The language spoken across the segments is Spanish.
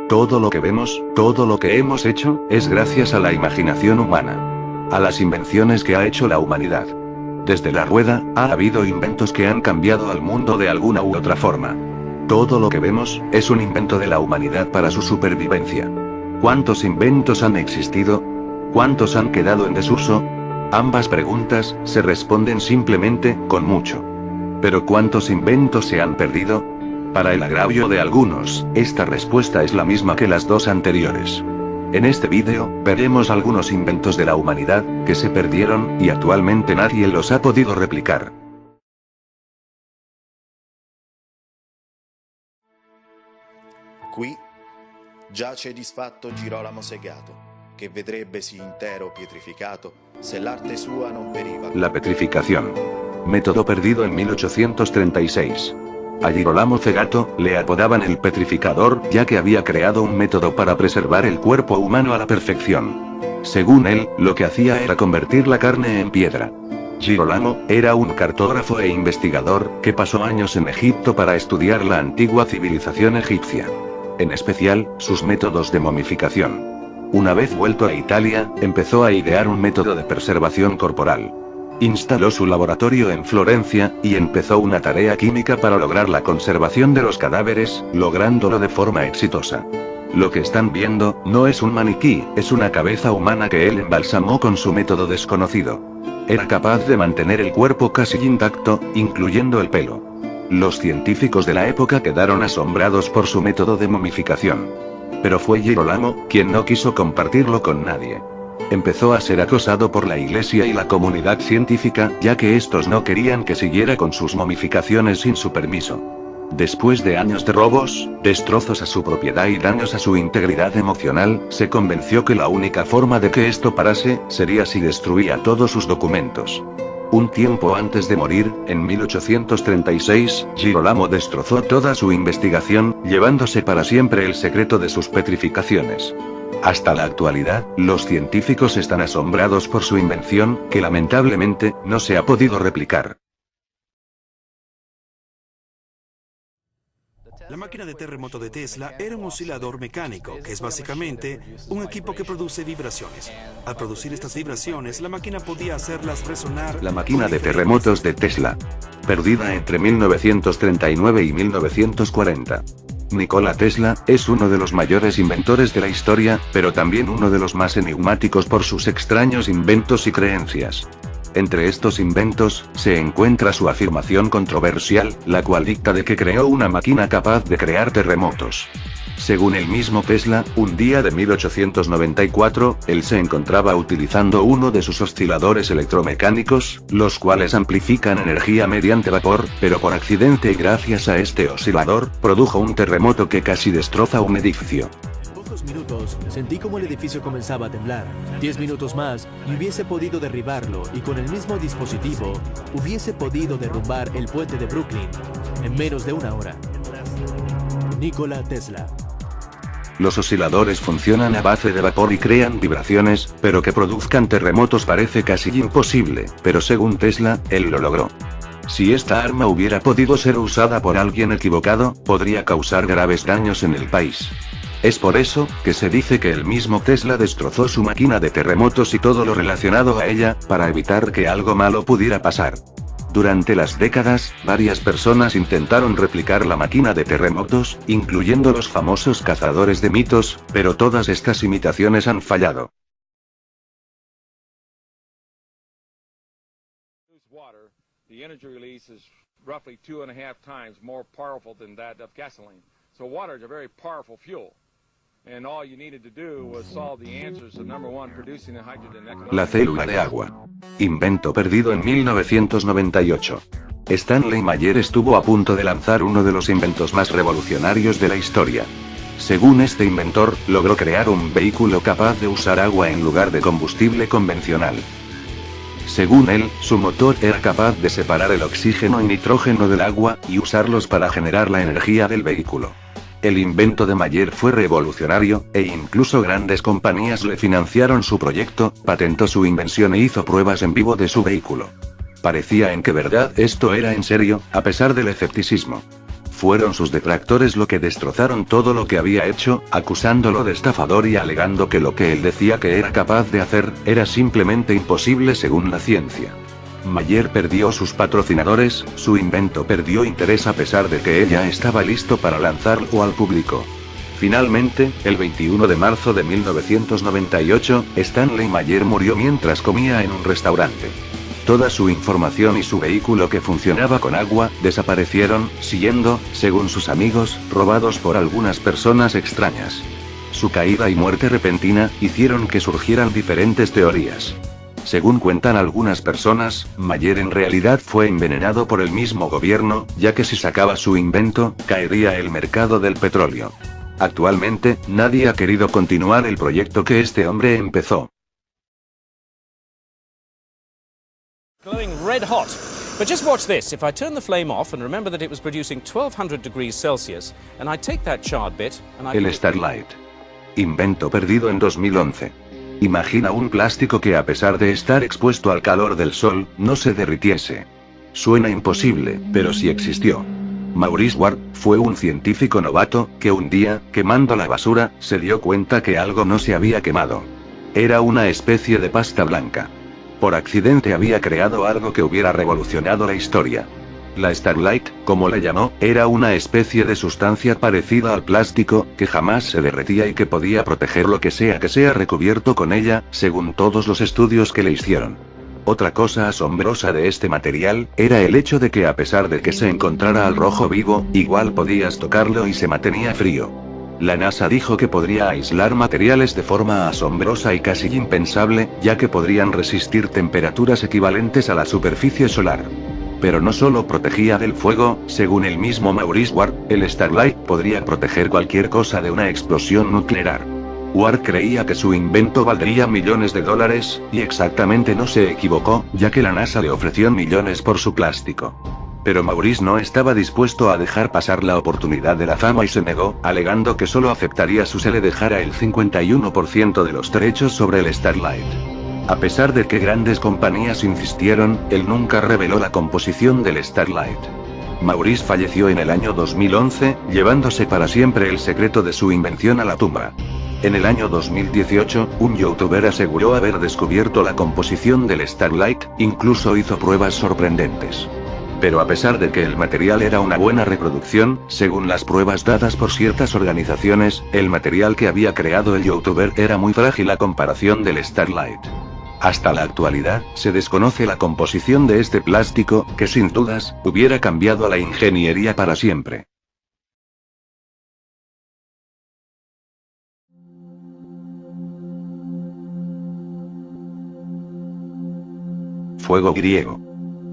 Todo lo que vemos, todo lo que hemos hecho, es gracias a la imaginación humana. A las invenciones que ha hecho la humanidad. Desde la rueda, ha habido inventos que han cambiado al mundo de alguna u otra forma. Todo lo que vemos, es un invento de la humanidad para su supervivencia. ¿Cuántos inventos han existido? ¿Cuántos han quedado en desuso? Ambas preguntas, se responden simplemente, con mucho. Pero ¿cuántos inventos se han perdido? Para el agravio de algunos, esta respuesta es la misma que las dos anteriores. En este vídeo, veremos algunos inventos de la humanidad, que se perdieron, y actualmente nadie los ha podido replicar. Qui giace disfatto Girolamo Segato, che vedrebbesi intero pietrificato, se l'arte sua non periva. La petrificación. Método perdido en 1836. A Girolamo Segato, le apodaban el petrificador, ya que había creado un método para preservar el cuerpo humano a la perfección. Según él, lo que hacía era convertir la carne en piedra. Girolamo, era un cartógrafo e investigador, que pasó años en Egipto para estudiar la antigua civilización egipcia. En especial, sus métodos de momificación. Una vez vuelto a Italia, empezó a idear un método de preservación corporal. Instaló su laboratorio en Florencia, y empezó una tarea química para lograr la conservación de los cadáveres, lográndolo de forma exitosa. Lo que están viendo, no es un maniquí, es una cabeza humana que él embalsamó con su método desconocido. Era capaz de mantener el cuerpo casi intacto, incluyendo el pelo. Los científicos de la época quedaron asombrados por su método de momificación. Pero fue Girolamo, quien no quiso compartirlo con nadie. Empezó a ser acosado por la iglesia y la comunidad científica, ya que estos no querían que siguiera con sus momificaciones sin su permiso. Después de años de robos, destrozos a su propiedad y daños a su integridad emocional, se convenció que la única forma de que esto parase, sería si destruía todos sus documentos. Un tiempo antes de morir, en 1836, Girolamo destrozó toda su investigación, llevándose para siempre el secreto de sus petrificaciones. Hasta la actualidad, los científicos están asombrados por su invención, que lamentablemente, no se ha podido replicar. La máquina de terremoto de Tesla era un oscilador mecánico, que es básicamente un equipo que produce vibraciones. Al producir estas vibraciones, la máquina podía hacerlas resonar. La máquina de terremotos de Tesla. Perdida entre 1939 y 1940. Nikola Tesla, es uno de los mayores inventores de la historia, pero también uno de los más enigmáticos por sus extraños inventos y creencias. Entre estos inventos, se encuentra su afirmación controversial, la cual dicta de que creó una máquina capaz de crear terremotos. Según el mismo Tesla, un día de 1894, él se encontraba utilizando uno de sus osciladores electromecánicos, los cuales amplifican energía mediante vapor, pero por accidente y gracias a este oscilador, produjo un terremoto que casi destroza un edificio. Minutos, sentí como el edificio comenzaba a temblar. 10 minutos más, y hubiese podido derribarlo, y con el mismo dispositivo, hubiese podido derrumbar el puente de Brooklyn, en menos de una hora. Nikola Tesla. Los osciladores funcionan a base de vapor y crean vibraciones, pero que produzcan terremotos parece casi imposible, pero según Tesla, él lo logró. Si esta arma hubiera podido ser usada por alguien equivocado, podría causar graves daños en el país. Es por eso, que se dice que el mismo Tesla destrozó su máquina de terremotos y todo lo relacionado a ella, para evitar que algo malo pudiera pasar. Durante las décadas, varias personas intentaron replicar la máquina de terremotos, incluyendo los famosos cazadores de mitos, pero todas estas imitaciones han fallado. La célula de agua. Invento perdido en 1998. Stanley Mayer estuvo a punto de lanzar uno de los inventos más revolucionarios de la historia. Según este inventor, logró crear un vehículo capaz de usar agua en lugar de combustible convencional. Según él, su motor era capaz de separar el oxígeno y nitrógeno del agua, y usarlos para generar la energía del vehículo. El invento de Mayer fue revolucionario, e incluso grandes compañías le financiaron su proyecto, patentó su invención e hizo pruebas en vivo de su vehículo. Parecía en que verdad esto era en serio, a pesar del escepticismo. Fueron sus detractores lo que destrozaron todo lo que había hecho, acusándolo de estafador y alegando que lo que él decía que era capaz de hacer, era simplemente imposible según la ciencia. Mayer perdió sus patrocinadores, su invento perdió interés a pesar de que ella estaba listo para lanzarlo al público. Finalmente, el 21 de marzo de 1998, Stanley Mayer murió mientras comía en un restaurante. Toda su información y su vehículo que funcionaba con agua, desaparecieron, siendo, según sus amigos, robados por algunas personas extrañas. Su caída y muerte repentina, hicieron que surgieran diferentes teorías. Según cuentan algunas personas, Mayer en realidad fue envenenado por el mismo gobierno, ya que si sacaba su invento, caería el mercado del petróleo. Actualmente, nadie ha querido continuar el proyecto que este hombre empezó. Glowing red hot. But just watch this. If I turn the flame off and remember that it was producing 1200 degrees Celsius, and I take that charred bit and I... El Starlight. Invento perdido en 2011. Imagina un plástico que a pesar de estar expuesto al calor del sol, no se derritiese. Suena imposible, pero sí existió. Maurice Ward fue un científico novato, que un día, quemando la basura, se dio cuenta que algo no se había quemado. Era una especie de pasta blanca. Por accidente había creado algo que hubiera revolucionado la historia. La Starlight, como la llamó, era una especie de sustancia parecida al plástico, que jamás se derretía y que podía proteger lo que sea recubierto con ella, según todos los estudios que le hicieron. Otra cosa asombrosa de este material, era el hecho de que a pesar de que se encontrara al rojo vivo, igual podías tocarlo y se mantenía frío. La NASA dijo que podría aislar materiales de forma asombrosa y casi impensable, ya que podrían resistir temperaturas equivalentes a la superficie solar. Pero no solo protegía del fuego, según el mismo Maurice Ward, el Starlight podría proteger cualquier cosa de una explosión nuclear. Ward creía que su invento valdría millones de dólares, y exactamente no se equivocó, ya que la NASA le ofreció millones por su plástico. Pero Maurice no estaba dispuesto a dejar pasar la oportunidad de la fama y se negó, alegando que solo aceptaría si se le dejara el 51% de los derechos sobre el Starlight. A pesar de que grandes compañías insistieron, él nunca reveló la composición del Starlight. Maurice falleció en el año 2011, llevándose para siempre el secreto de su invención a la tumba. En el año 2018, un youtuber aseguró haber descubierto la composición del Starlight, incluso hizo pruebas sorprendentes. Pero a pesar de que el material era una buena reproducción, según las pruebas dadas por ciertas organizaciones, el material que había creado el youtuber era muy frágil a comparación del Starlight. Hasta la actualidad, se desconoce la composición de este plástico, que sin dudas, hubiera cambiado a la ingeniería para siempre. Fuego griego.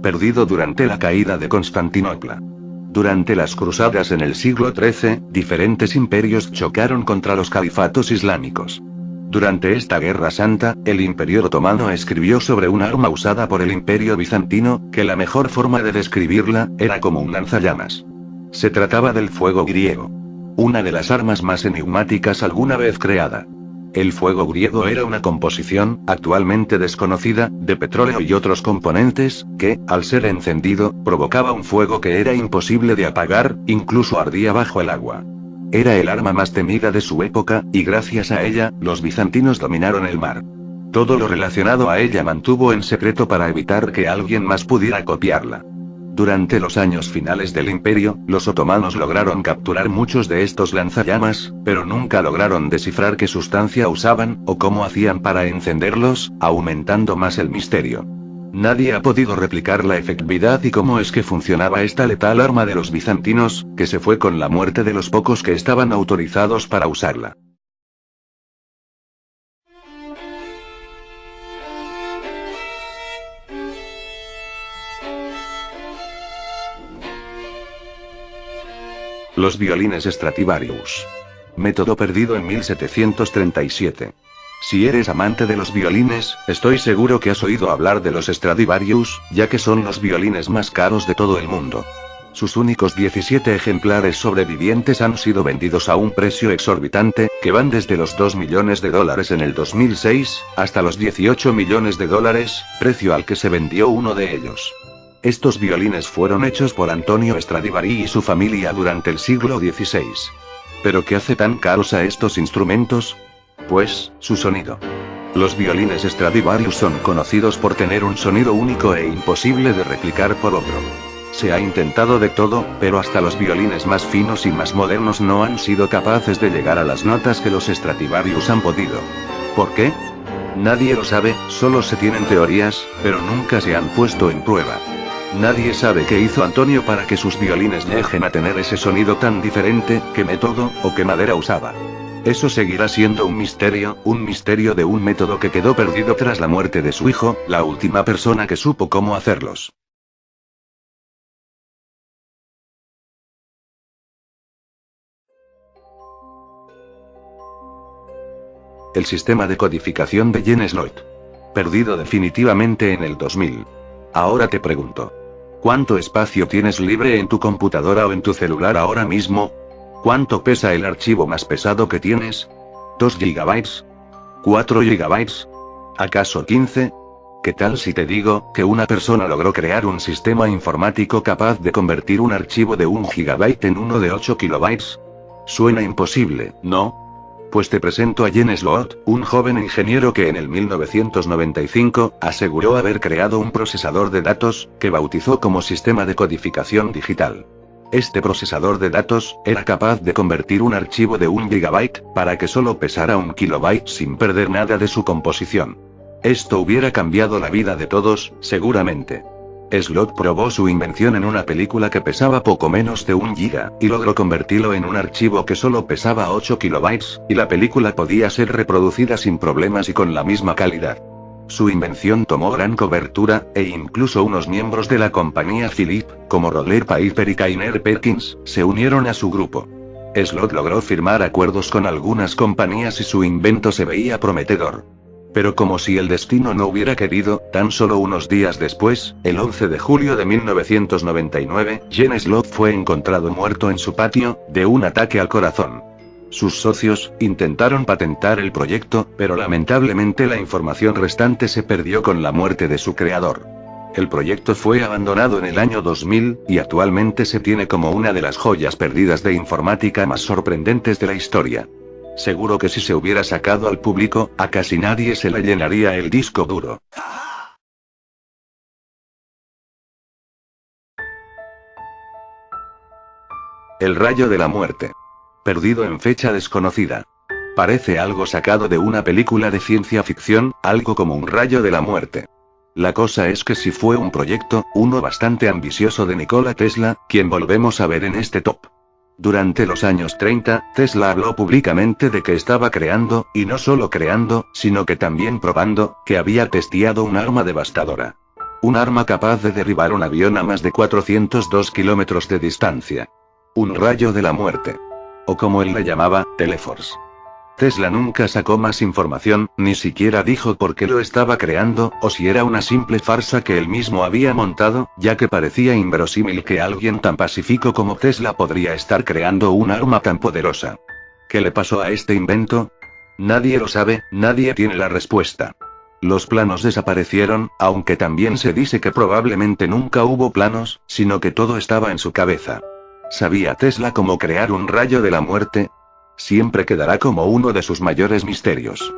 Perdido durante la caída de Constantinopla. Durante las cruzadas en el siglo XIII, diferentes imperios chocaron contra los califatos islámicos. Durante esta guerra santa, el Imperio Otomano escribió sobre un arma usada por el Imperio Bizantino, que la mejor forma de describirla, era como un lanzallamas. Se trataba del fuego griego. Una de las armas más enigmáticas alguna vez creada. El fuego griego era una composición, actualmente desconocida, de petróleo y otros componentes, que, al ser encendido, provocaba un fuego que era imposible de apagar, incluso ardía bajo el agua. Era el arma más temida de su época, y gracias a ella, los bizantinos dominaron el mar. Todo lo relacionado a ella mantuvo en secreto para evitar que alguien más pudiera copiarla. Durante los años finales del imperio, los otomanos lograron capturar muchos de estos lanzallamas, pero nunca lograron descifrar qué sustancia usaban, o cómo hacían para encenderlos, aumentando más el misterio. Nadie ha podido replicar la efectividad y cómo es que funcionaba esta letal arma de los bizantinos, que se fue con la muerte de los pocos que estaban autorizados para usarla. Los violines Stradivarius. Método perdido en 1737. Si eres amante de los violines, estoy seguro que has oído hablar de los Stradivarius, ya que son los violines más caros de todo el mundo. Sus únicos 17 ejemplares sobrevivientes han sido vendidos a un precio exorbitante, que van desde los $2 millones en el 2006, hasta los $18 millones, precio al que se vendió uno de ellos. Estos violines fueron hechos por Antonio Stradivari y su familia durante el siglo XVI. ¿Pero qué hace tan caros a estos instrumentos? Pues, su sonido. Los violines Stradivarius son conocidos por tener un sonido único e imposible de replicar por otro. Se ha intentado de todo, pero hasta los violines más finos y más modernos no han sido capaces de llegar a las notas que los Stradivarius han podido. ¿Por qué? Nadie lo sabe, solo se tienen teorías, pero nunca se han puesto en prueba. Nadie sabe qué hizo Antonio para que sus violines lleguen a tener ese sonido tan diferente, qué método, o qué madera usaba. Eso seguirá siendo un misterio de un método que quedó perdido tras la muerte de su hijo, la última persona que supo cómo hacerlos. El sistema de codificación de Jens Lott. Perdido definitivamente en el 2000. Ahora te pregunto. ¿Cuánto espacio tienes libre en tu computadora o en tu celular ahora mismo? ¿Cuánto pesa el archivo más pesado que tienes? ¿2 GB? ¿4 GB? ¿Acaso 15? ¿Qué tal si te digo que una persona logró crear un sistema informático capaz de convertir un archivo de 1 GB en uno de 8 KB? Suena imposible, ¿no? Pues te presento a Jens Lott, un joven ingeniero que en el 1995 aseguró haber creado un procesador de datos, que bautizó como sistema de codificación digital. Este procesador de datos era capaz de convertir un archivo de 1 GB para que solo pesara 1 KB sin perder nada de su composición. Esto hubiera cambiado la vida de todos, seguramente. Slot probó su invención en una película que pesaba poco menos de 1 GB, y logró convertirlo en un archivo que solo pesaba 8 KB, y la película podía ser reproducida sin problemas y con la misma calidad. Su invención tomó gran cobertura, e incluso unos miembros de la compañía Philip, como Roger Piper y Kainer Perkins, se unieron a su grupo. Slot logró firmar acuerdos con algunas compañías y su invento se veía prometedor. Pero como si el destino no hubiera querido, tan solo unos días después, el 11 de julio de 1999, Jens Lott fue encontrado muerto en su patio, de un ataque al corazón. Sus socios intentaron patentar el proyecto, pero lamentablemente la información restante se perdió con la muerte de su creador. El proyecto fue abandonado en el año 2000, y actualmente se tiene como una de las joyas perdidas de informática más sorprendentes de la historia. Seguro que si se hubiera sacado al público, a casi nadie se le llenaría el disco duro. El rayo de la muerte. Perdido en fecha desconocida. Parece algo sacado de una película de ciencia ficción, algo como un rayo de la muerte. La cosa es que sí fue un proyecto, uno bastante ambicioso de Nikola Tesla, quien volvemos a ver en este top. Durante los años 30, Tesla habló públicamente de que estaba creando, y no solo creando, sino que también probando, que había testeado un arma devastadora. Un arma capaz de derribar un avión a más de 402 kilómetros de distancia. Un rayo de la muerte. O como él le llamaba, Teleforce. Tesla nunca sacó más información, ni siquiera dijo por qué lo estaba creando, o si era una simple farsa que él mismo había montado, ya que parecía inverosímil que alguien tan pacífico como Tesla podría estar creando un arma tan poderosa. ¿Qué le pasó a este invento? Nadie lo sabe, nadie tiene la respuesta. Los planos desaparecieron, aunque también se dice que probablemente nunca hubo planos, sino que todo estaba en su cabeza. ¿Sabía Tesla cómo crear un rayo de la muerte? Siempre quedará como uno de sus mayores misterios.